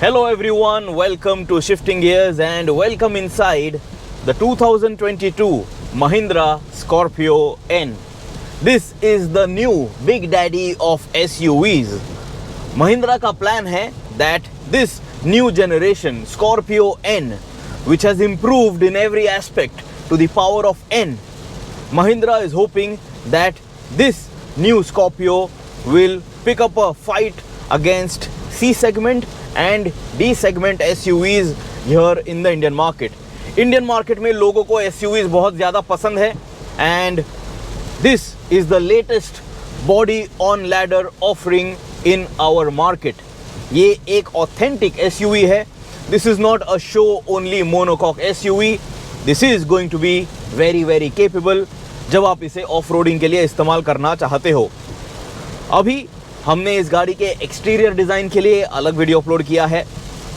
Hello everyone, welcome to Shifting Gears and welcome inside the 2022 Mahindra Scorpio-N. This is the new big daddy of SUVs. Mahindra का plan है that this new generation Scorpio-N, which has improved in every aspect to the power of N, Mahindra is hoping that this new Scorpio will pick up a fight against C segment and D segment SUVs here in the Indian market. Indian market में लोगों को SUVs बहुत ज़्यादा पसंद है and this is the latest body on ladder offering in our market. ये एक authentic SUV है. This is not a show only monocoque SUV. This is going to be very capable जब आप इसे ऑफ-रोडिंग के लिए इस्तेमाल करना चाहते हो. अभी हमने इस गाड़ी के एक्सटीरियर डिज़ाइन के लिए अलग वीडियो अपलोड किया है.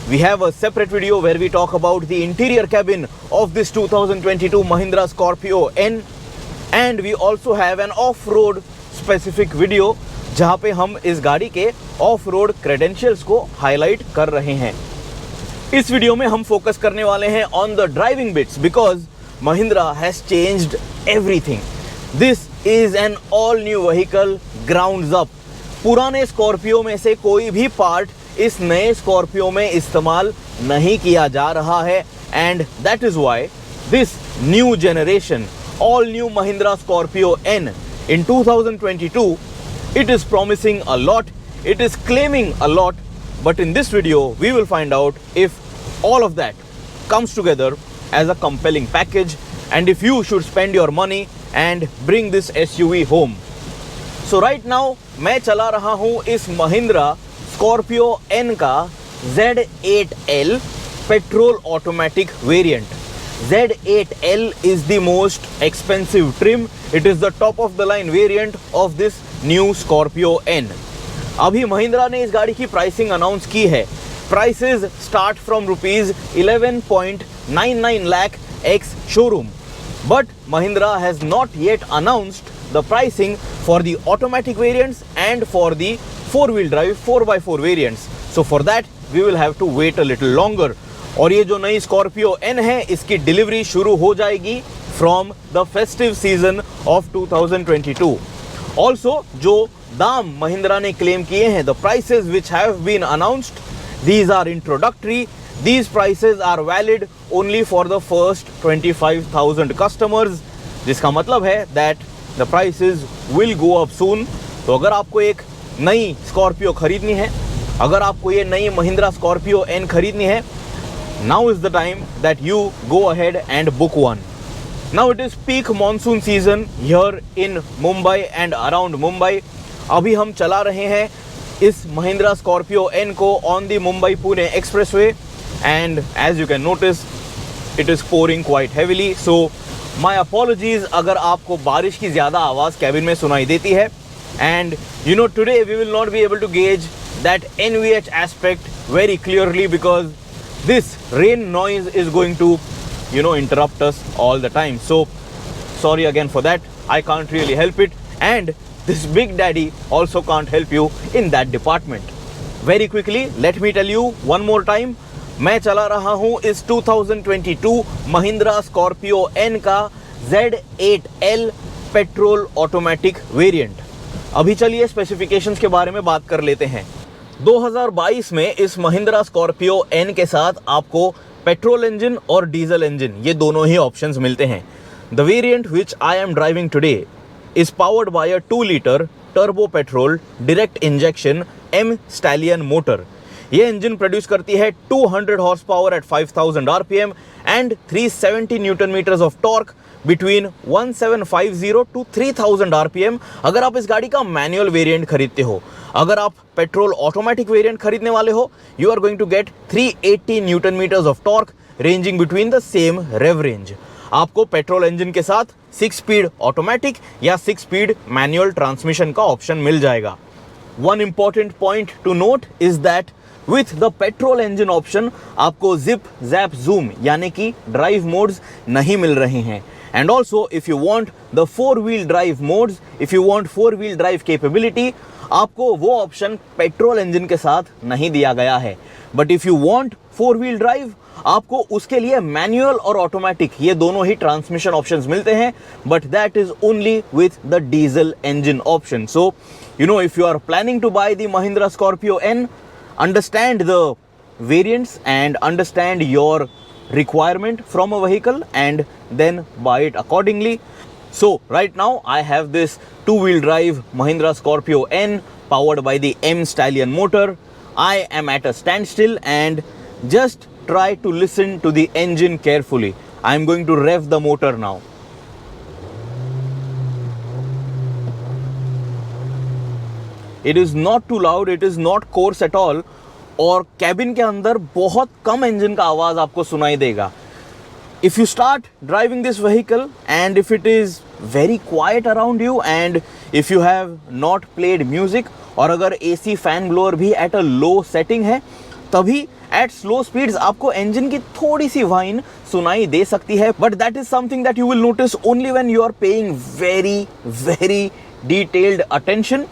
We have a separate video where we talk about the interior cabin of this 2022 Mahindra Scorpio-N and we also have an off-road specific video जहाँ पे हम इस गाड़ी के ऑफ-रोड क्रेडेंशियल्स को हाईलाइट कर रहे हैं. इस वीडियो में हम फोकस करने वाले हैं on the driving bits because Mahindra has changed everything. This is an all new vehicle grounds up. पुराने स्कॉर्पियो में से कोई भी पार्ट इस नए स्कॉर्पियो में इस्तेमाल नहीं किया जा रहा है and that is why this new generation all new Mahindra Scorpio N in 2022 it is promising a lot, it is claiming a lot, but in this video we will find out if all of that comes together as a compelling package and if you should spend your money and bring this SUV home. So right now मैं चला रहा हूँ इस Mahindra Scorpio N का Z8L petrol automatic variant. Z8L is the most expensive trim. It is the top of the line variant of this new Scorpio N. अभी महिंद्रा ने इस गाड़ी की प्राइसिंग अनाउंस की है. Prices start from rupees 11.99 lakh ex showroom. But Mahindra has not yet announced the pricing for the automatic variants and for the four-wheel drive 4x4 variants. So for that we will have to wait a little longer. और ये जो नई Scorpio N है इसकी delivery शुरू हो जाएगी from the festive season of 2022. Also जो दाम महिंद्रा ने क्लेम किए हैं, the prices which have been announced, these are introductory. These prices are valid only for the first 25,000 customers. जिसका मतलब है that the prices will go up soon. तो अगर आपको एक नई स्कॉर्पियो खरीदनी है, अगर आपको ये नई महिंद्रा स्कॉर्पियो N खरीदनी है, now is the time that you go ahead and book one. Now it is peak monsoon season here in Mumbai and around Mumbai. अभी हम चला रहे हैं इस महिंद्रा स्कॉर्पियो N को on the Mumbai Pune expressway and as you can notice it is pouring quite heavily. So my apologies अगर आपको बारिश की ज़्यादा आवाज़ कैबिन में सुनाई देती है and you know today we will not be able to gauge that NVH aspect very clearly because this rain noise is going to interrupt us all the time. So sorry again for that. I can't really help it and this big daddy also can't help you in that department. Very quickly let me tell you one more time, मैं चला रहा हूँ इस 2022 Mahindra Scorpio N का Z8L petrol automatic variant. अभी चलिए specifications के बारे में बात कर लेते हैं. 2022 में इस महिंद्रा स्कॉर्पियो N के साथ आपको पेट्रोल इंजन और डीजल इंजन ये दोनों ही ऑप्शंस मिलते हैं. The variant which I am driving today is powered by a 2-liter turbo petrol direct injection M Stallion motor. ये इंजन प्रोड्यूस करती है 200 horse power at 5000 RPM and 370 newton metres of torque between 1750 to 3000 RPM. अगर आप इस गाड़ी का manual variant खरीदते हो, अगर आप पेट्रोल ऑटोमेटिक वेरिएंट खरीदने वाले हो, you are going to get 380 newton metres of torque ranging between the same rev range. आपको पेट्रोल इंजन के साथ 6 स्पीड ऑटोमेटिक या 6 स्पीड मैनुअल ट्रांसमिशन का ऑप्शन मिल जाएगा. One important point to note is that with the petrol engine option आपको zip zap zoom यानी कि ड्राइव मोड्स नहीं मिल रहे हैं And also if you want the 4-wheel drive modes, if you want 4-wheel drive capability, आपको वो option petrol engine के साथ नहीं दिया गया है. But if you want 4-wheel drive, आपको उसके लिए मैनुअल और ऑटोमेटिक ये दोनों ही ट्रांसमिशन ऑप्शंस मिलते हैं, but that is only with the diesel engine option. So you know, if you are planning to buy the Mahindra Scorpio-N, understand the variants and understand your requirement from a vehicle and then buy it accordingly. So right now I have this 2-wheel drive Mahindra Scorpio-N powered by the M Stallion motor. I am at a standstill and just try to listen to the engine carefully. I am going to rev the motor now. It is not too loud, it is not coarse at all. और cabin के अंदर बहुत कम engine का आवाज आपको सुनाई देगा. If you start driving this vehicle and if it is very quiet around you and if you have not played music, और अगर AC fan blower भी at a low setting है, तभी at slow speeds आपको engine की थोड़ी सी whine सुनाई दे सकती है. But that is something that you will notice only when you are paying very detailed attention.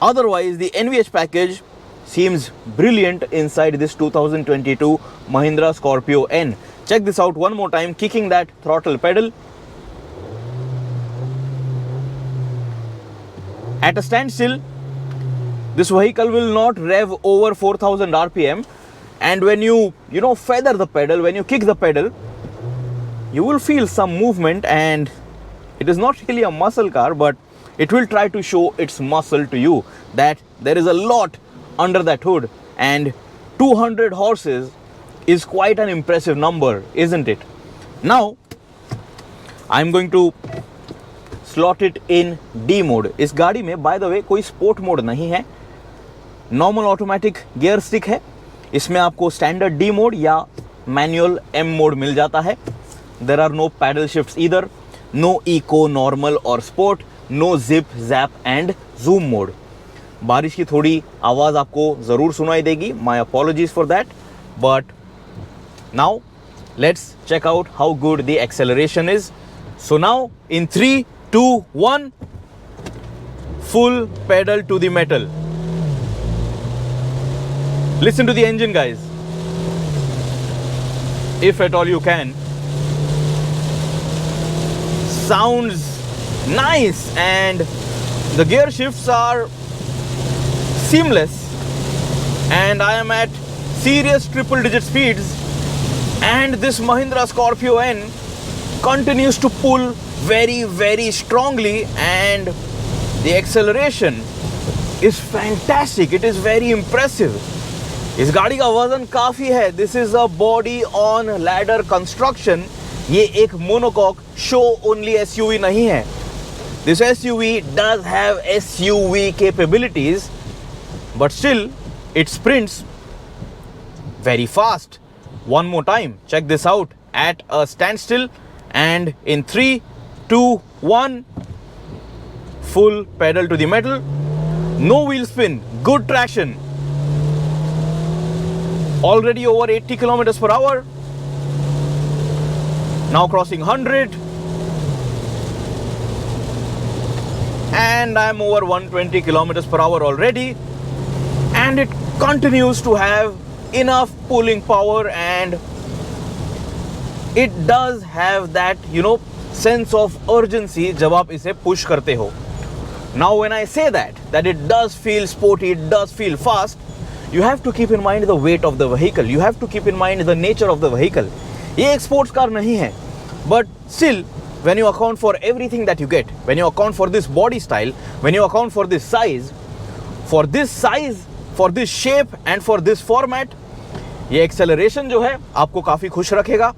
Otherwise, the NVH package seems brilliant inside this 2022 Mahindra Scorpio-N. Check this out one more time, kicking that throttle pedal. At a standstill, this vehicle will not rev over 4000 RPM. And when you feather the pedal, when you kick the pedal, you will feel some movement, and it is not really a muscle car, but it will try to show its muscle to you that there is a lot under that hood, and 200 horses is quite an impressive number, isn't it? Now I'm going to slot it in D mode. इस गाड़ी में by the way कोई sport mode नहीं है, normal automatic gear stick है. इसमें आपको standard D mode या manual M mode मिल जाता है. There are no paddle shifts either, no eco, normal or sport, no zip, zap and zoom mode. बारिश की थोड़ी आवाज आपको जरूर सुनाई देगी. My apologies for that. But now let's check out how good the acceleration is. So now in 3, 2, 1, full pedal to the metal. Listen to the engine, guys, if at all you can. Sounds nice, and the gear shifts are seamless, and I am at serious triple digit speeds, and this Mahindra Scorpio-N continues to pull very strongly, and the acceleration is fantastic. It is very impressive. इस गाड़ी का वजन काफी है. This is a body on ladder construction. ये एक monocoque show only SUV नहीं है. This SUV does have SUV capabilities, but still it sprints very fast. One more time, check this out at a standstill, and in 3, 2, 1, full pedal to the metal. No wheel spin, good traction. Already over 80 kilometers per hour. Now crossing 100. And I'm over 120 kilometers per hour already. And it continues to have enough pulling power, and it does have that, sense of urgency जब आप इसे push करते हो. Now when I say that it does feel sporty, it does feel fast, you have to keep in mind the weight of the vehicle. You have to keep in mind the nature of the vehicle. ये एक sports car नहीं है, but still, when you account for everything that you get, when you account for this body style, when you account for this size, for this shape and for this format, ये acceleration जो है आपको काफी खुश रखेगा,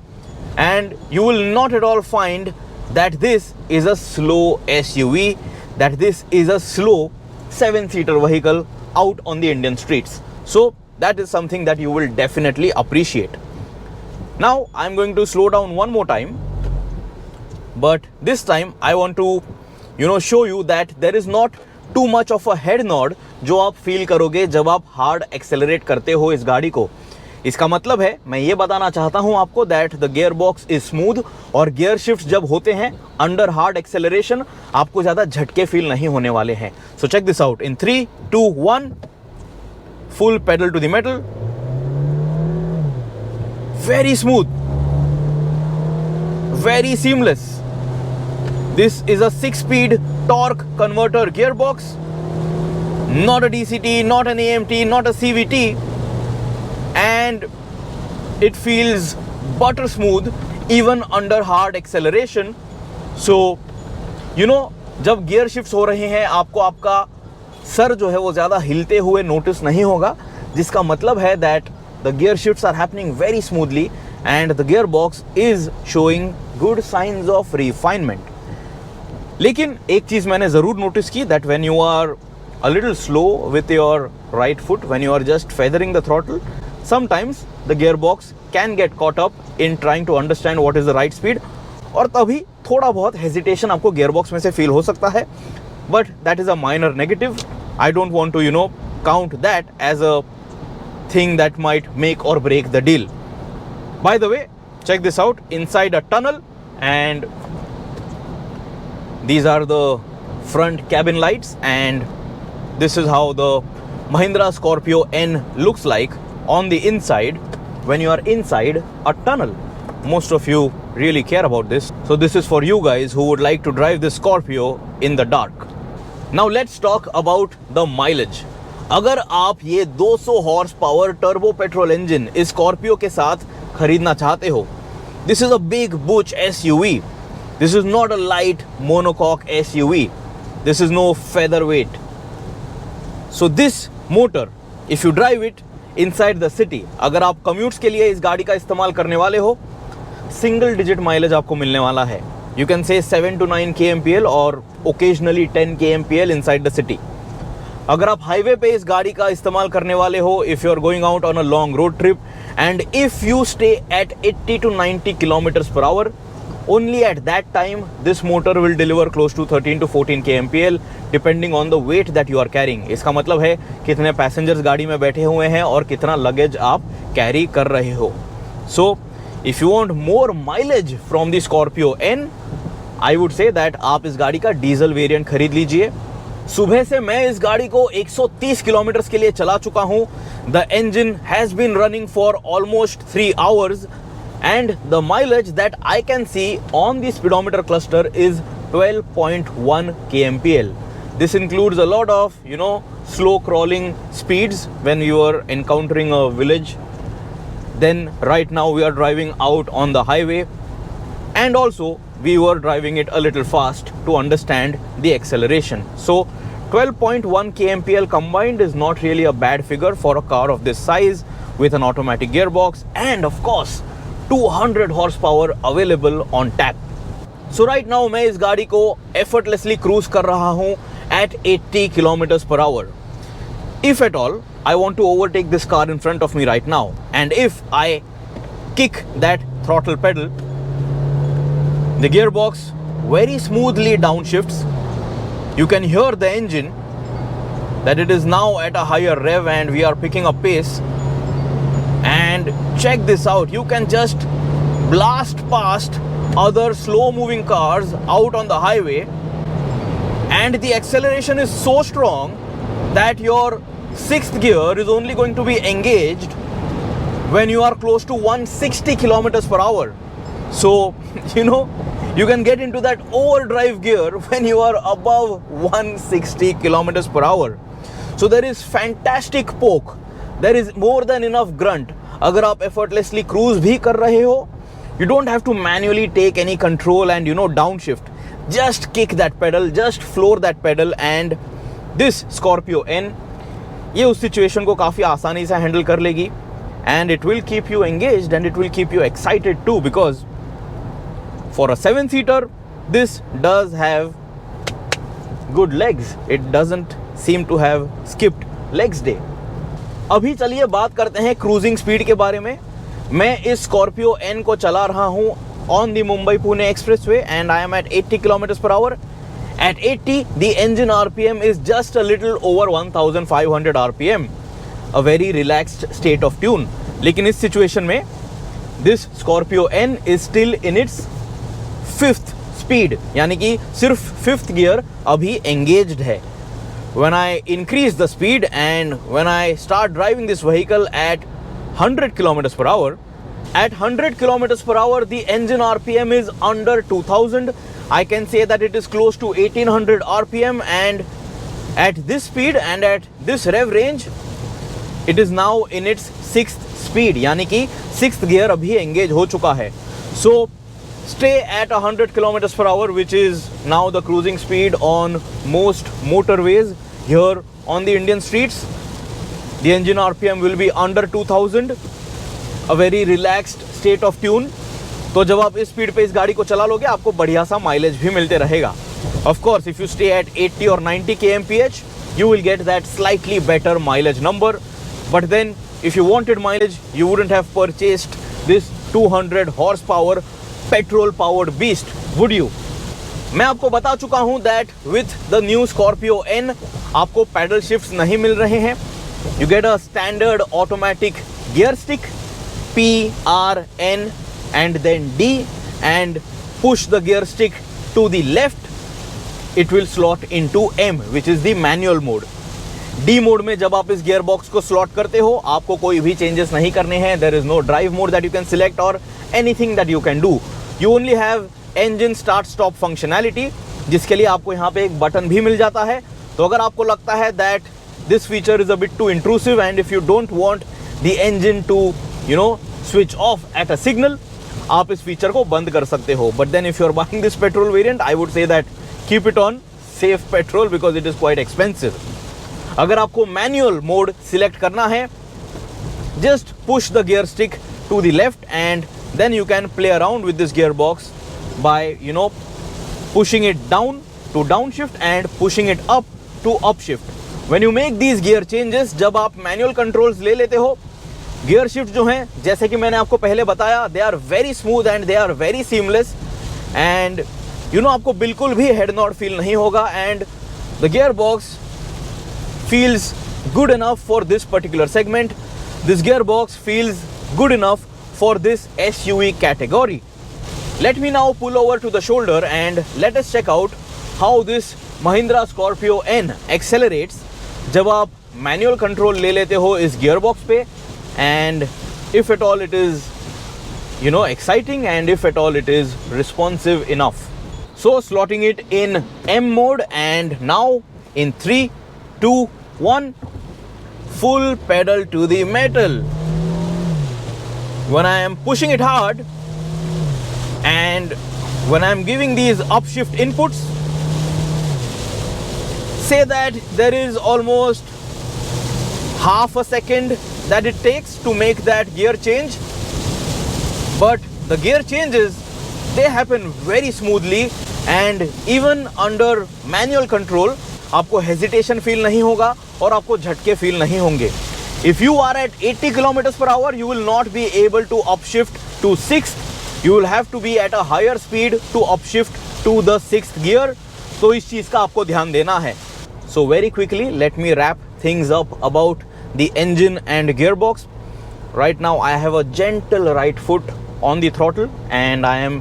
and you will not at all find that this is a slow SUV, that this is a slow 7-seater vehicle out on the Indian streets. So that is something that you will definitely appreciate. Now I'm going to slow down one more time, but this time I want to show you that there is not too much of a head nod जो आप feel करोगे जब आप hard accelerate करते हो इस गाड़ी को. इसका मतलब है मैं ये बताना चाहता हूं आपको that the gear box is smooth और गियर शिफ्ट जब होते हैं अंडर हार्ड एक्सेलरेशन आपको ज्यादा झटके फील नहीं होने वाले हैं. So check this out in 3, 2, 1 full pedal to the metal. Very smooth, very seamless. This is a 6-speed torque converter gearbox, not a DCT, not an AMT, not a CVT, and it feels butter smooth even under hard acceleration. So, you know, जब gear shifts हो रहे हैं आपको आपका sir जो है वो ज़्यादा हिलते हुए नोटिस नहीं होगा, जिसका मतलब है that the gear shifts are happening very smoothly and the gearbox is showing good signs of refinement. लेकिन एक चीज मैंने जरूर नोटिस की that when you are a little slow with your right foot, when you are just feathering the throttle, sometimes the gear box can get caught up in trying to understand what is the right speed, और तभी थोड़ा बहुत hesitation आपको gear box में से feel हो सकता है. But that is a minor negative. I don't want to count that as a thing that might make or break the deal. By the way, check this out inside a tunnel, and these are the front cabin lights, and this is how the Mahindra Scorpio-N looks like on the inside when you are inside a tunnel. Most of you really care about this, so this is for you guys who would like to drive this Scorpio in the dark. Now let's talk about the mileage. अगर आप ये 200 horse power turbo petrol engine इस Scorpio के साथ खरीदना चाहते हो, this is a big butch SUV. This is not a light monocoque SUV. This is no featherweight. So this motor, if you drive it inside the city, अगर आप commutes के लिए इस गाड़ी का इस्तेमाल करने वाले हो, single digit mileage आपको मिलने वाला है. You can say 7 to 9 kmpl or occasionally 10 kmpl inside the city. अगर आप हाईवे पे इस गाड़ी का इस्तेमाल करने वाले हो, if you are going out on a long road trip and if you stay at 80 to 90 kilometers per hour, only at that time this motor will deliver close to 13 to 14 kmpl depending on the weight that you are carrying. इसका मतलब है कितने passengers गाड़ी में बैठे हुए हैं और कितना लगेज आप कैरी कर रहे हो. So if you want more mileage from the Scorpio-N, I would say that आप इस गाड़ी का डीजल वेरिएंट खरीद लीजिए. सुबह से मैं इस गाड़ी को 130 किलोमीटर के लिए चला चुका हूं. The engine has been running for almost 3 hours and the mileage that I can see on the speedometer cluster is 12.1 kmpl. This includes a lot of slow crawling speeds when you are encountering a village. Then right now we are driving out on the highway, and also we were driving it a little fast to understand the acceleration. So 12.1 kmpl combined is not really a bad figure for a car of this size with an automatic gearbox and of course 200 horsepower available on tap. So right now मैं इस गाड़ी को effortlessly cruise कर रहा हूँ at 80 kilometers per hour. If at all I want to overtake this car in front of me right now, and if I kick that throttle pedal, the gearbox very smoothly downshifts. You can hear the engine that it is now at a higher rev and we are picking up pace. And check this out, you can just blast past other slow moving cars out on the highway, and the acceleration is so strong that your sixth gear is only going to be engaged when you are close to 160 kilometers per hour. So you can get into that overdrive gear when you are above 160 kilometers per hour. So there is fantastic poke, there is more than enough grunt. अगर आप effortlessly cruise भी कर रहे हो, you don't have to manually take any control and downshift. Just kick that pedal, just floor that pedal, and this Scorpio-N ये उस situation को काफ़ी आसानी से handle कर लेगी, and it will keep you engaged and it will keep you excited too, because for a 7-seater, this does have good legs. It doesn't seem to have skipped legs day. अभी चलिए बात करते हैं cruising speed के बारे में. मैं इस Scorpio-N को चला रहा हूँ on the Mumbai-Pune expressway and I am at 80 kilometers per hour. At 80, the engine RPM is just a little over 1500 RPM. A very relaxed state of tune. लेकिन इस सिचुएशन में this Scorpio N is still in its 5th speed, यानी कि सिर्फ 5th gear अभी engaged है. When I increase the speed and when I start driving this vehicle at 100 kilometers per hour, at 100 kilometers per hour the engine RPM is under 2000. I can say that it is close to 1800 RPM, and at this speed and at this rev range it is now in its 6th speed, यानी कि 6th gear अभी engage हो चुका है. So stay at 100 kilometers per hour, which is now the cruising speed on most motorways here on the Indian streets. The engine RPM will be under 2000, a very relaxed state of tune. तो जब आप इस speed पे इस गाड़ी को चला लोगे आपको बढ़िया सा माइलेज भी मिलते रहेगा. Of course, if you stay at 80 or 90 kmph, you will get that slightly better mileage number. But then, if you wanted mileage, you wouldn't have purchased this 200 horsepower petrol-powered beast, would you? मैं आपको बता चुका हूं that with the new Scorpio-N आपको pedal shifts नहीं मिल रहे हैं. You get a standard automatic gear stick, P, R, N and then D, and push the gear stick to the left, it will slot into M, which is the manual mode. D mode में जब आप इस gear box को slot करते हो आपको कोई भी चेंजेस नहीं करने हैं. There is no drive mode that you can select or anything that you can do. You only have engine start stop functionality, जिसके लिए आपको यहाँ पे एक बटन भी मिल जाता है. तो अगर आपको लगता है that this feature is a bit too intrusive and if you don't want the engine to switch off at a signal, आप इस फीचर को बंद कर सकते हो. But then if you are buying this petrol variant, I would say that keep it on safe petrol because it is quite expensive. अगर आपको manual mode select करना है, just push the gear stick to the left and then you can play around with this gear box by pushing it down to downshift and pushing it up to upshift. When you make these gear changes, जब आप manual controls ले लेते हो, gear shift जो हैं जैसे कि मैंने आपको पहले बताया, they are very smooth and they are very seamless and आपको बिल्कुल भी हेड नॉट फील नहीं होगा. And the gear box feels good enough for this particular segment. This gearbox feels good enough for this SUV category. Let me now pull over to the shoulder and let us check out how this Mahindra Scorpio-N accelerates जब आप manual control ले लेते हो इस gearbox पे, and if at all it is exciting and if at all it is responsive enough. So slotting it in M mode and now in 3, 2, 1, full pedal to the metal. When I am pushing it hard and when I am giving these upshift inputs, say that there is almost half a second that it takes to make that gear change, but the gear changes, they happen very smoothly and even under manual control आपको hesitation feel नहीं होगा और आपको झटके feel नहीं होंगे. If you are at 80 kilometres per hour you will not be able to upshift to 6th. You will have to be at a higher speed to upshift to the 6th gear. तो इस चीज का आपको ध्यान देना है. So very quickly let me wrap things up about the engine and gear box. Right now I have a gentle right foot on the throttle and I am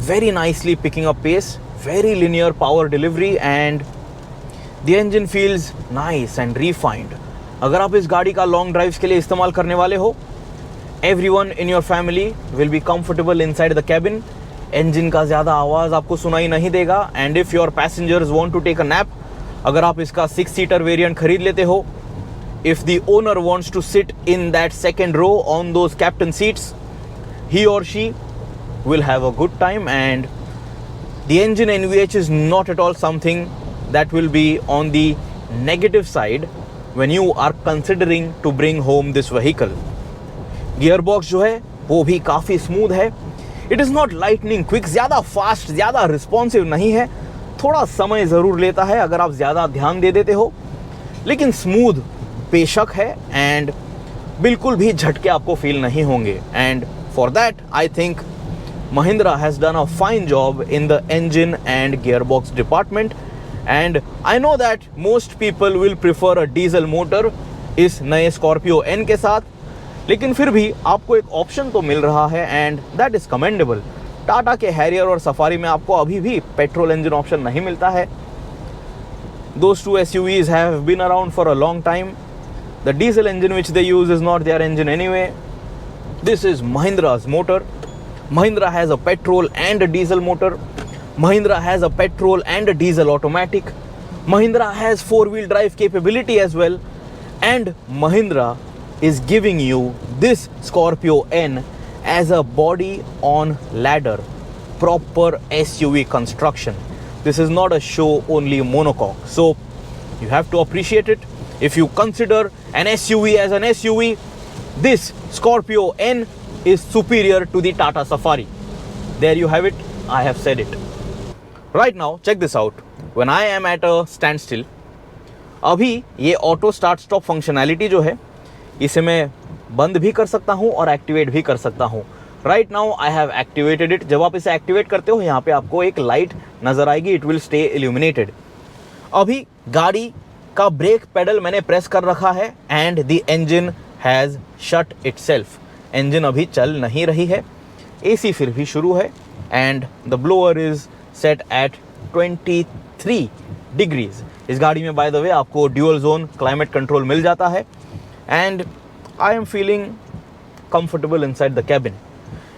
very nicely picking up pace, very linear power delivery and the engine feels nice and refined. अगर आप इस गाड़ी का long drives के लिए इस्तेमाल करने वाले हो, everyone in your family will be comfortable inside the cabin. Engine का ज़्यादा आवाज़ आपको सुनाई नहीं देगा and if your passengers want to take a nap, अगर आप इसका 6-seater वेरिएंट खरीद लेते हो, if the owner wants to sit in that second row on those captain seats, he or she will have a good time and the engine NVH is not at all something that will be on the negative side when you are considering to bring home this vehicle. Gearbox जो है वो भी काफ़ी smooth है. It is not lightning quick, ज़्यादा fast, ज़्यादा responsive नहीं है. थोड़ा समय ज़रूर लेता है अगर आप ज़्यादा ध्यान दे देते हो, लेकिन स्मूथ बेशक है एंड बिल्कुल भी झटके आपको फील नहीं होंगे. And for that I think Mahindra has done a fine job in the engine and gearbox department. And I know that most people will prefer a diesel motor इस नए Scorpio-N के साथ, लेकिन फिर भी आपको एक ऑप्शन तो मिल रहा है and that is commendable. Tata के हैरियर और सफारी में आपको अभी भी पेट्रोल इंजन ऑप्शन नहीं मिलता है। Those two SUVs have been around for a long time. The diesel engine which they use is not their engine anyway. This is Mahindra's motor. Mahindra has a petrol and a diesel motor. Mahindra has a petrol and a diesel automatic. Mahindra has four-wheel drive capability as well. And Mahindra is giving you this Scorpio-N as a body on ladder, proper SUV construction. This is not a show only monocoque. So you have to appreciate it. If you consider an SUV as an SUV, this Scorpio-N is superior to the Tata Safari. There you have it. I have said it. Right now, check this out. When I am at a standstill, अभी ये auto start stop functionality जो है इसे मैं बंद भी कर सकता हूँ और एक्टिवेट भी कर सकता हूँ। Right now I have activated it. जब आप इसे एक्टिवेट करते हो यहाँ पे आपको एक लाइट नजर आएगी, इट विल स्टे इल्यूमिनेटेड। अभी गाड़ी का ब्रेक पेडल मैंने प्रेस कर रखा है and the engine has shut itself. Engine अभी चल नहीं रही है, एसी फिर भी शुरू है and the blower is set at 23 degrees. इस गाड़ी में बाय द वे आपको ड्यूअल जोन क्लाइमेट कंट्रोल मिल जाता है and I am feeling comfortable inside the cabin.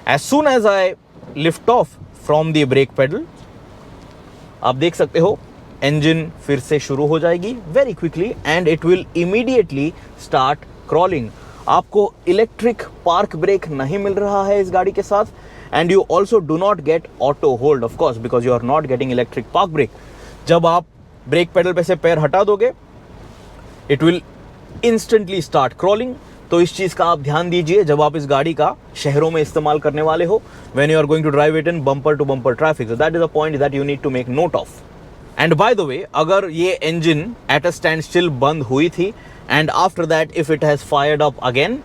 As soon as I lift off from the brake pedal, आप देख सकते हो इंजन फिर से शुरू हो जाएगी very quickly and it will immediately start crawling. आपको इलेक्ट्रिक पार्क ब्रेक नहीं मिल रहा है इस गाड़ी के साथ and you also do not get auto hold of course because you are not getting electric park brake. जब आप ब्रेक पेडल पे से पैर हटा दोगे it will instantly start crawling. तो इस चीज का आप ध्यान दीजिए जब आप इस गाड़ी का शहरों में इस्तेमाल करने वाले हो, when you are going to drive it in bumper to bumper traffic. So that is a point that you need to make note of. And by the way, अगर ये engine at a standstill बंद हुई थी and after that if it has fired up again,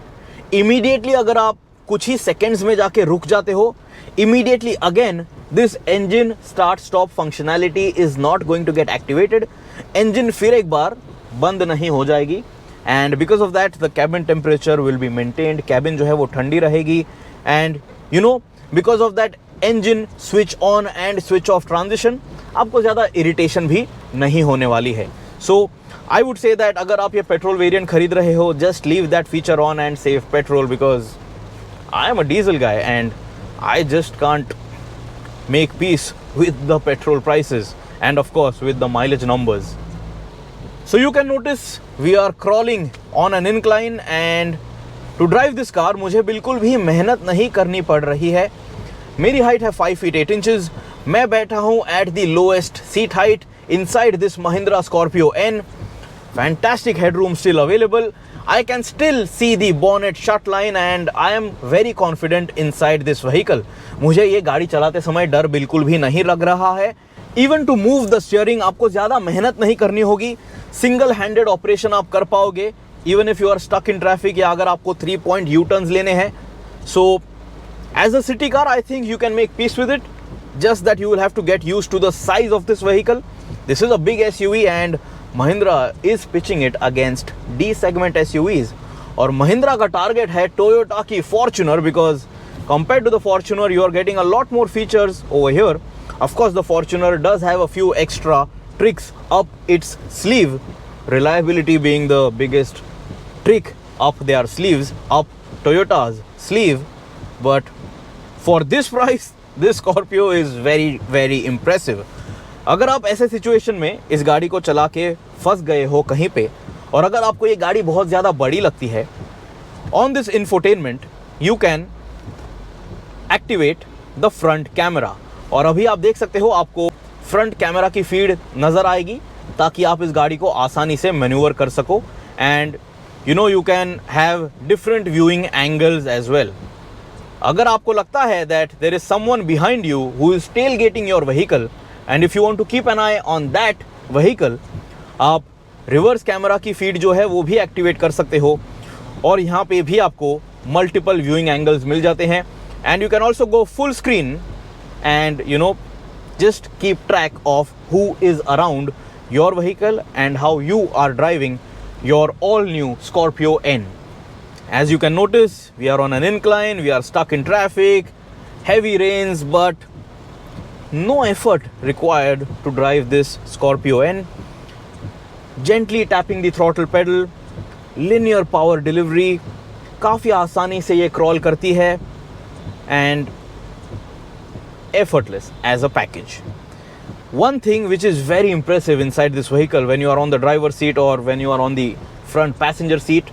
immediately अगर आप कुछ ही seconds में जाके रुक जाते हो, immediately again this engine start stop functionality is not going to get activated. Engine फिर एक बार बंद नहीं हो जाएगी and because of that the cabin temperature will be maintained. Cabin जो है वो ठंडी रहेगी and you know because of that engine switch on and switch off transition आपको ज़्यादा इरिटेशन भी नहीं होने वाली है। सो आई वुड से दैट अगर आप ये पेट्रोल वेरिएंट खरीद रहे हो, just leave that feature on and save petrol because I am a diesel guy and I just can't make peace with the petrol prices and of course with the mileage numbers. So you can notice we are crawling on an incline and to drive this car मुझे बिल्कुल भी मेहनत नहीं करनी पड़ रही है। मेरी हाइट है 5 feet 8 inches। मैं बैठा हूँ at the lowest seat height inside this Mahindra Scorpio-N. Fantastic headroom still available. I can still see the bonnet shut line and I am very confident inside this vehicle. मुझे ये गाड़ी चलाते समय डर बिल्कुल भी नहीं लग रहा है। Even to move the steering आपको ज़्यादा मेहनत नहीं करनी होगी, सिंगल हैंडेड ऑपरेशन आप कर पाओगे even if you are stuck in traffic या अगर आपको 3 point U-turns लेने हैं। So as a city car I think you can make peace with it, just that you will have to get used to the size of this vehicle. This is a big SUV and Mahindra is pitching it against D segment SUVs और Mahindra का target है Toyota की Fortuner because compared to the Fortuner you are getting a lot more features over here. Of course the Fortuner does have a few extra tricks up its sleeve, reliability being the biggest trick up their sleeves, up Toyota's sleeve, but for this price this Scorpio is very very impressive. अगर आप ऐसे situation में इस गाड़ी को चला के फंस गए हो कहीं पे और अगर आपको ये गाड़ी बहुत ज़्यादा बड़ी लगती है, on this infotainment you can activate the front camera और अभी आप देख सकते हो आपको फ्रंट कैमरा की फीड नज़र आएगी ताकि आप इस गाड़ी को आसानी से मैन्यूवर कर सको and you know you can have different viewing angles as well. अगर आपको लगता है that there is someone behind you who is tailgating your vehicle and if you want to keep an eye on that vehicle, आप reverse camera की feed जो है वो भी एक्टिवेट कर सकते हो और यहाँ पे भी आपको मल्टीपल व्यूइंग एंगल्स मिल जाते हैं and you can also go full screen and you know just keep track of who is around your vehicle and how you are driving your all new Scorpio-N. As you can notice, we are on an incline, we are stuck in traffic, heavy rains, but no effort required to drive this Scorpio-N. Gently tapping the throttle pedal, linear power delivery, काफ़ी आसानी से ये crawl करती है and effortless as a package. One thing which is very impressive inside this vehicle when you are on the driver's seat or when you are on the front passenger seat,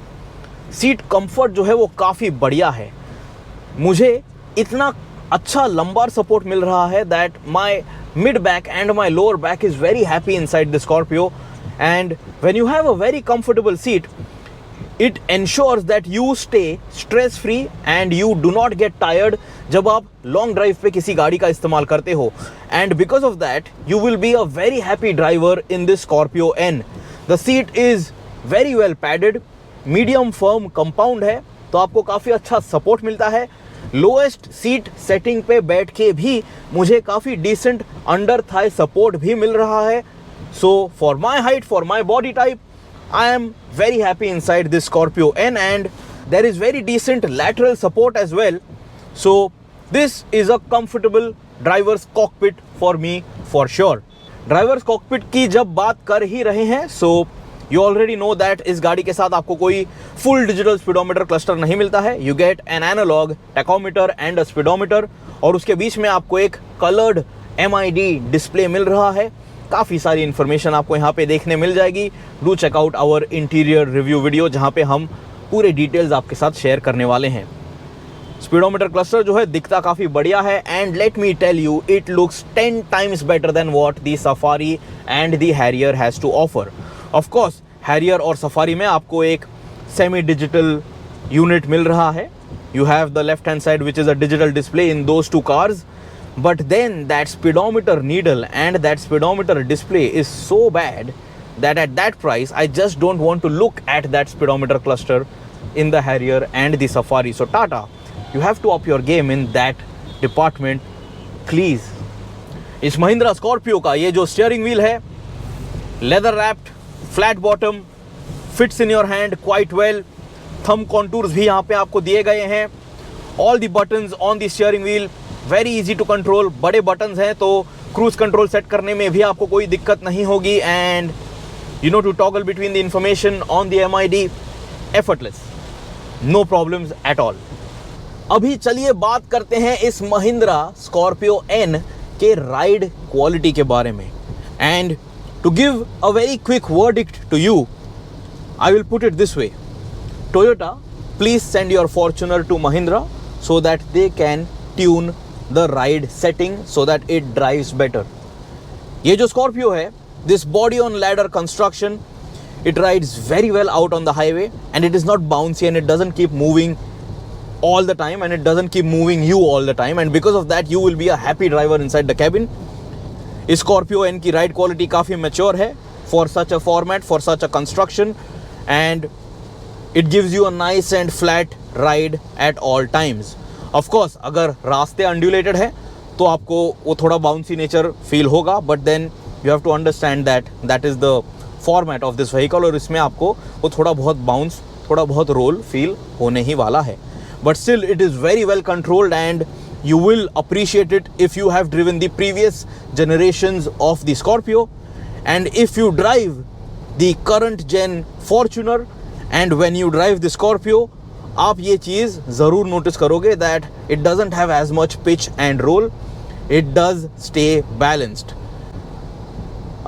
seat comfort जो है वो काफ़ी बढ़िया है. मुझे इतना अच्छा lumbar support मिल रहा है that my mid back and my lower back is very happy inside the Scorpio. And when you have a very comfortable seat, it ensures that you stay stress free and you do not get tired जब आप long drive पे किसी गाड़ी का इस्तेमाल करते हो. And because of that you will be a very happy driver in this Scorpio N. The seat is very well padded, medium firm compound है, तो आपको काफ़ी अच्छा सपोर्ट मिलता है. लोएस्ट सीट सेटिंग पे बैठ के भी मुझे काफ़ी डिसेंट अंडर थाई सपोर्ट भी मिल रहा है. So for my height, for my body type, I am very happy inside this Scorpio-N, and there is very decent lateral support as well. So this is a comfortable driver's cockpit for me for sure. Driver's cockpit की जब बात कर ही रहे हैं, so you already know that इस गाड़ी के साथ आपको कोई full digital speedometer cluster नहीं मिलता है. You get an analog tachometer and a speedometer, और उसके बीच में आपको एक colored MID डिस्प्ले मिल रहा है. काफ़ी सारी इन्फॉर्मेशन आपको यहाँ पे देखने मिल जाएगी. Do check out our interior review video, जहाँ पे हम पूरे डिटेल्स आपके साथ शेयर करने वाले हैं. स्पीडोमीटर क्लस्टर जो है दिखता काफ़ी बढ़िया है, and let me tell you, it looks 10 times better than what the Safari and the Harrier has to offer. Of course Harrier और सफारी में आपको एक सेमी डिजिटल यूनिट मिल रहा है. You have the left hand side which is a digital display in those two cars. But then that speedometer needle and that speedometer display is so bad that at that price I just don't want to look at that speedometer cluster in the Harrier and the Safari. So Tata, you have to up your game in that department, please. इस Mahindra Scorpio का ये जो steering wheel है, leather wrapped, flat bottom, fits in your hand quite well. Thumb contours भी यहाँ पे आपको दिए गए हैं. All the buttons on the steering wheel very easy to control. बड़े बटन्स हैं तो क्रूज कंट्रोल सेट करने में भी आपको कोई दिक्कत नहीं होगी. And you know to toggle between the information on the MID, effortless, no problems at all. अभी चलिए बात करते हैं इस महिंद्रा स्कॉर्पियो N के राइड क्वालिटी के बारे में. And to give a very quick verdict to you, I will put it this way. Toyota, please send your Fortuner to Mahindra so that they can tune the ride setting so that it drives better. ये जो Scorpio है, this body on ladder construction, it rides very well out on the highway, and it is not bouncy, and it doesn't keep moving all the time, and it doesn't keep moving you all the time, and because of that you will be a happy driver inside the cabin. इस Scorpio N की ride quality काफ़ी mature है for such a format, for such a construction, and it gives you a nice and flat ride at all times. Of course अगर रास्ते undulated है तो आपको वो थोड़ा बाउंसी नेचर फील होगा, but then you have to understand that is the format of this vehicle, और इसमें आपको वो थोड़ा बहुत बाउंस, थोड़ा बहुत रोल फील होने ही वाला है. But still it is very well controlled, and you will appreciate it if you have driven the previous generations of the Scorpio, and if you drive the current gen Fortuner and when you drive the Scorpio, आप ये चीज़ ज़रूर notice करोगे that it doesn't have as much pitch and roll, it does stay balanced.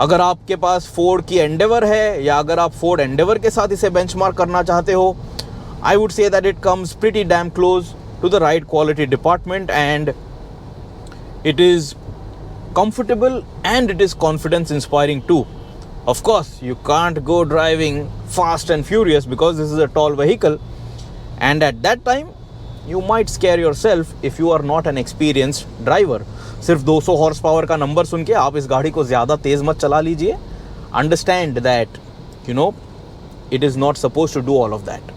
अगर आपके पास Ford की Endeavour है या अगर आप फोर्ड एंडेवर के साथ इसे बेंचमार्क करना चाहते हो, I would say that it comes pretty damn close to the ride quality department, and it is comfortable and it is confidence inspiring too. Of course, you can't go driving fast and furious because this is a tall vehicle, and at that time you might scare yourself if you are not an experienced driver. सिर्फ 200 horse power का number सुन के आप इस गाड़ी को ज़्यादा तेज़ मत चला लीजिए. Understand that, you know, it is not supposed to do all of that.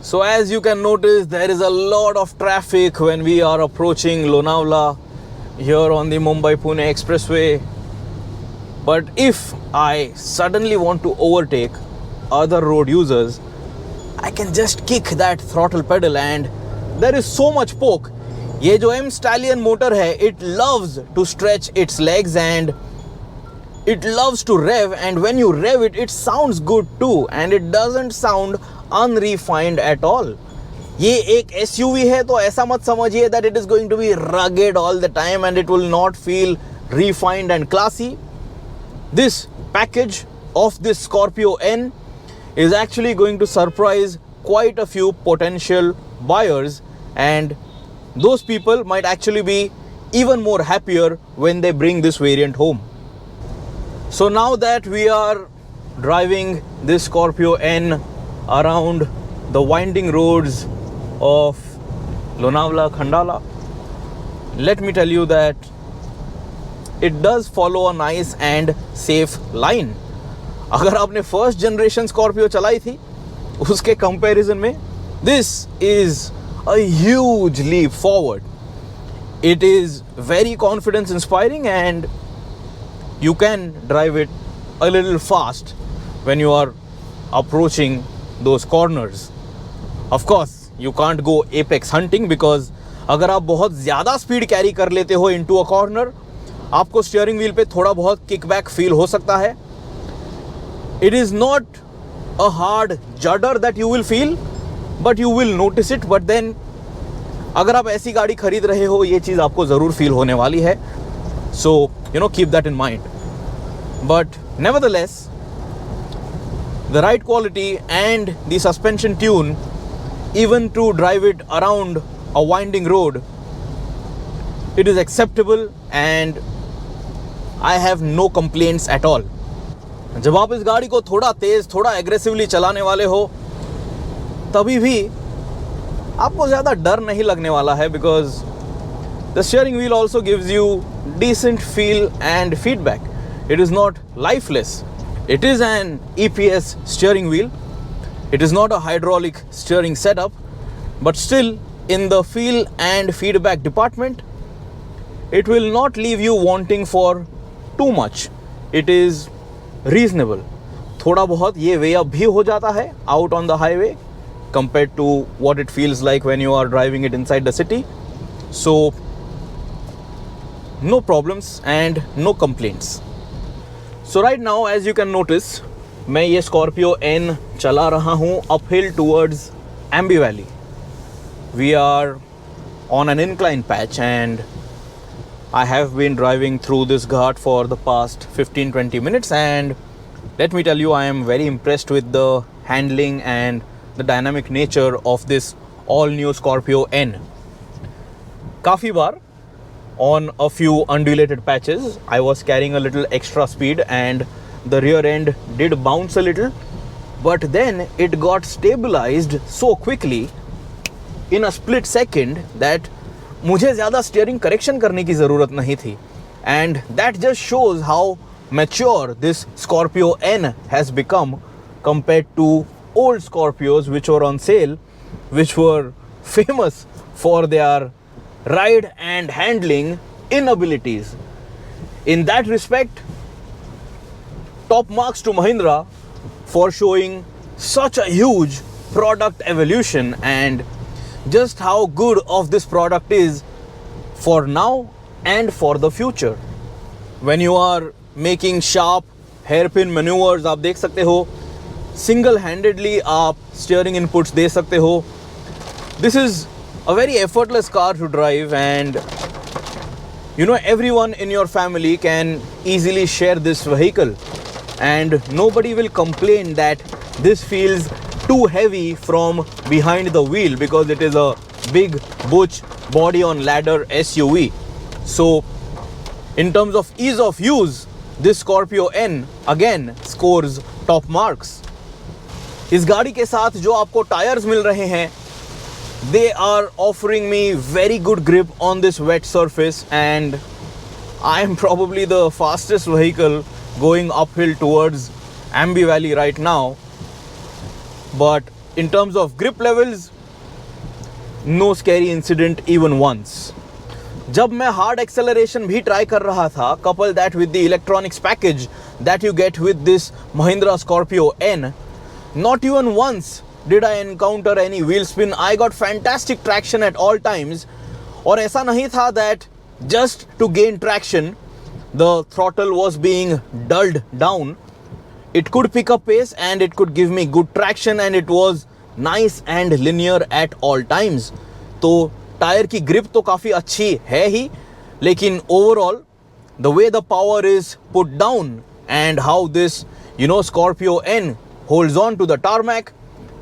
So as you can notice, there is a lot of traffic when we are approaching Lonavala here on the Mumbai-Pune Expressway. But if I suddenly want to overtake other road users, I can just kick that throttle pedal and there is so much poke. ये जो M Stallion motor है, it loves to stretch its legs and it loves to rev, and when you rev it, it sounds good too and it doesn't sound unrefined at all. ये एक SUV है तो ऐसा मत समझिए that it is going to be rugged all the time and it will not feel refined and classy. This package of this Scorpio-N is actually going to surprise quite a few potential buyers, and those people might actually be even more happier when they bring this variant home. So now that we are driving this Scorpio-N around the winding roads of Lonavala, Khandala, let me tell you that it does follow a nice and safe line. अगर आपने first generation Scorpio चलाई थी उसके comparison में this is a huge leap forward. It is very confidence inspiring and you can drive it a little fast when you are approaching those corners. Of course, you can't go apex hunting because अगर आप बहुत ज़्यादा speed carry कर लेते हो into a corner, आपको steering wheel पे थोड़ा बहुत किकबैक फील हो सकता है. It is not a hard judder that you will feel, but you will notice it. But then अगर आप ऐसी गाड़ी खरीद रहे हो, ये चीज़ आपको ज़रूर फील होने वाली है. So, keep that in mind. But nevertheless, the right quality and the suspension tune, even to drive it around a winding road, it is acceptable and I have no complaints at all. जब आप इस गाड़ी को थोड़ा तेज़, थोड़ा aggressively चलाने वाले हो, तभी भी आपको ज़्यादा डर नहीं लगने वाला है, because the steering wheel also gives you decent feel and feedback. It is not lifeless. It is an EPS steering wheel. It is not a hydraulic steering setup, but still in the feel and feedback department, it will not leave you wanting for too much. It is reasonable. थोड़ा बहुत ये way up भी हो जाता है out on the highway compared to what it feels like when you are driving it inside the city. So no problems and no complaints. So right now, as you can notice, मैं ये Scorpio-N चला रहा हूँ uphill towards Ambi Valley. We are on an incline patch and I have been driving through this ghat for the past 15-20 minutes, and let me tell you, I am very impressed with the handling and the dynamic nature of this all-new Scorpio-N. काफ़ी बार on a few undulated patches, I was carrying a little extra speed and the rear end did bounce a little, but then it got stabilized so quickly in a split second that मुझे ज़्यादा steering correction करने की ज़रूरत नहीं थी. And that just shows how mature this Scorpio-N has become compared to old Scorpios which were on sale, which were famous for their ride and handling inabilities. In that respect, top marks to Mahindra for showing such a huge product evolution and just how good of this product is for now and for the future. When you are making sharp hairpin maneuvers, आप देख सकते हो, single-handedly आप steering inputs दे सकते हो. This is a very effortless car to drive, and everyone in your family can easily share this vehicle and nobody will complain that this feels too heavy from behind the wheel because it is a big butch body on ladder SUV. So in terms of ease of use, this Scorpio-N again scores top marks. इस गाड़ी के साथ जो आपको tyres मिल रहे हैं, they are offering me very good grip on this wet surface, and I am probably the fastest vehicle going uphill towards Ambi Valley right now. But in terms of grip levels, no scary incident even once. जब मैं hard acceleration भी try कर रहा था, couple that with the electronics package that you get with this Mahindra Scorpio-N, not even once did I encounter any wheel spin. I got fantastic traction at all times. और ऐसा नहीं था that just to gain traction, the throttle was being dulled down. It could pick up pace and it could give me good traction and it was nice and linear at all times. तो tyre की grip तो काफ़ी अच्छी है ही, लेकिन overall the way the power is put down and how this Scorpio-N holds on to the tarmac,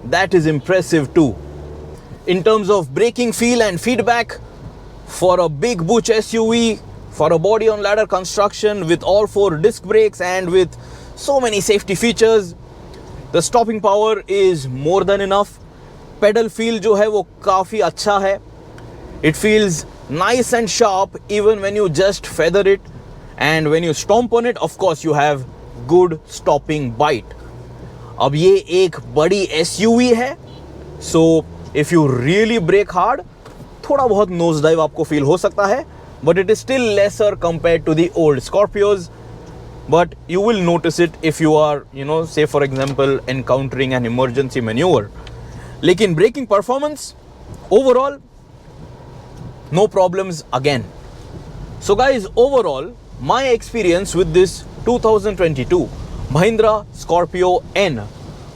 that is impressive too. In terms of braking feel and feedback, for a big butch SUV, for a body on ladder construction with all 4 disc brakes and with so many safety features, the stopping power is more than enough. Pedal feel जो है वो काफ़ी अच्छा है. It feels nice and sharp even when you just feather it, and when you stomp on it, of course you have good stopping bite. अब ये एक बड़ी SUV है, so if you really brake hard, थोड़ा बहुत nose dive आपको feel हो सकता है, but it is still lesser compared to the old Scorpios. But you will notice it if you are, say for example, encountering an emergency maneuver. लेकिन braking performance, overall, no problems again. So guys, overall, my experience with this 2022 Mahindra Scorpio-N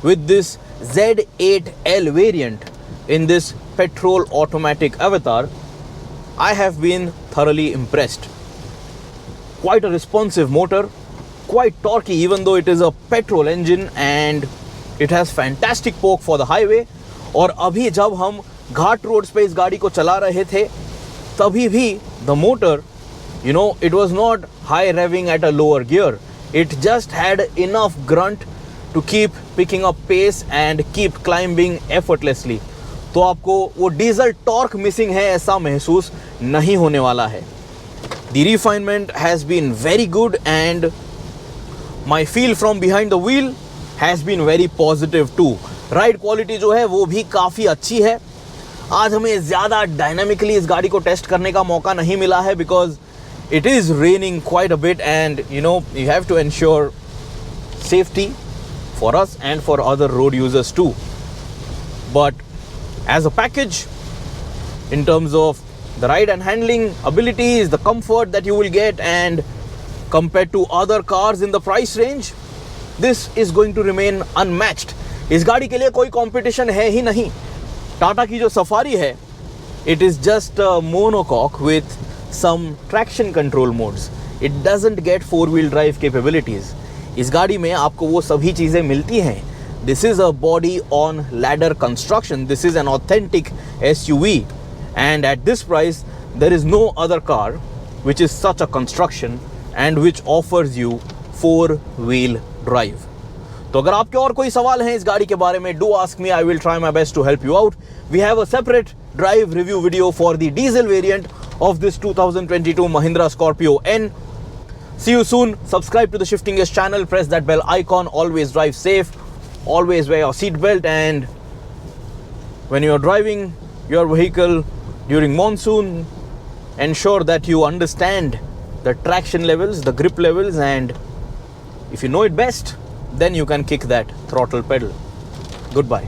with this Z8L variant in this petrol automatic avatar, I have been thoroughly impressed. Quite a responsive motor, quite torquey even though it is a petrol engine, and it has fantastic poke for the highway. और अभी जब हम घाट roads पे इस गाड़ी को चला रहे थे, तभी भी the motor, it was not high revving at a lower gear. It just had enough grunt to keep picking up pace and keep climbing effortlessly. तो आपको वो डीजल टॉर्क मिसिंग है ऐसा महसूस नहीं होने वाला है. The refinement has been very good and my feel from behind the wheel has been very positive too. Ride quality जो है वो भी काफ़ी अच्छी है. आज हमें ज़्यादा डायनामिकली इस गाड़ी को टेस्ट करने का मौका नहीं मिला है because it is raining quite a bit and you have to ensure safety for us and for other road users too. But as a package, in terms of the ride and handling abilities, the comfort that you will get, and compared to other cars in the price range, this is going to remain unmatched. इस गाड़ी के लिए कोई competition है ही नहीं. टाटा की जो safari है, it is just a monocoque with some traction control modes. It doesn't get 4-wheel drive capabilities. इस गाड़ी में आपको वो सभी चीज़ें मिलती हैं. This is a body on ladder construction. This is an authentic SUV, and at this price there is no other car which is such a construction and which offers you 4-wheel drive. तो अगर आपके और कोई सवाल हैं इस गाड़ी के बारे में, do ask me. I will try my best to help you out. We have a separate drive review video for the diesel variant of this 2022 Mahindra Scorpio-N. See you soon. Subscribe to the Shifting Gears channel. Press that bell icon. Always drive safe. Always wear your seat belt, and when you are driving your vehicle during monsoon, ensure that you understand the traction levels, the grip levels, and if you know it best, then you can kick that throttle pedal. Goodbye.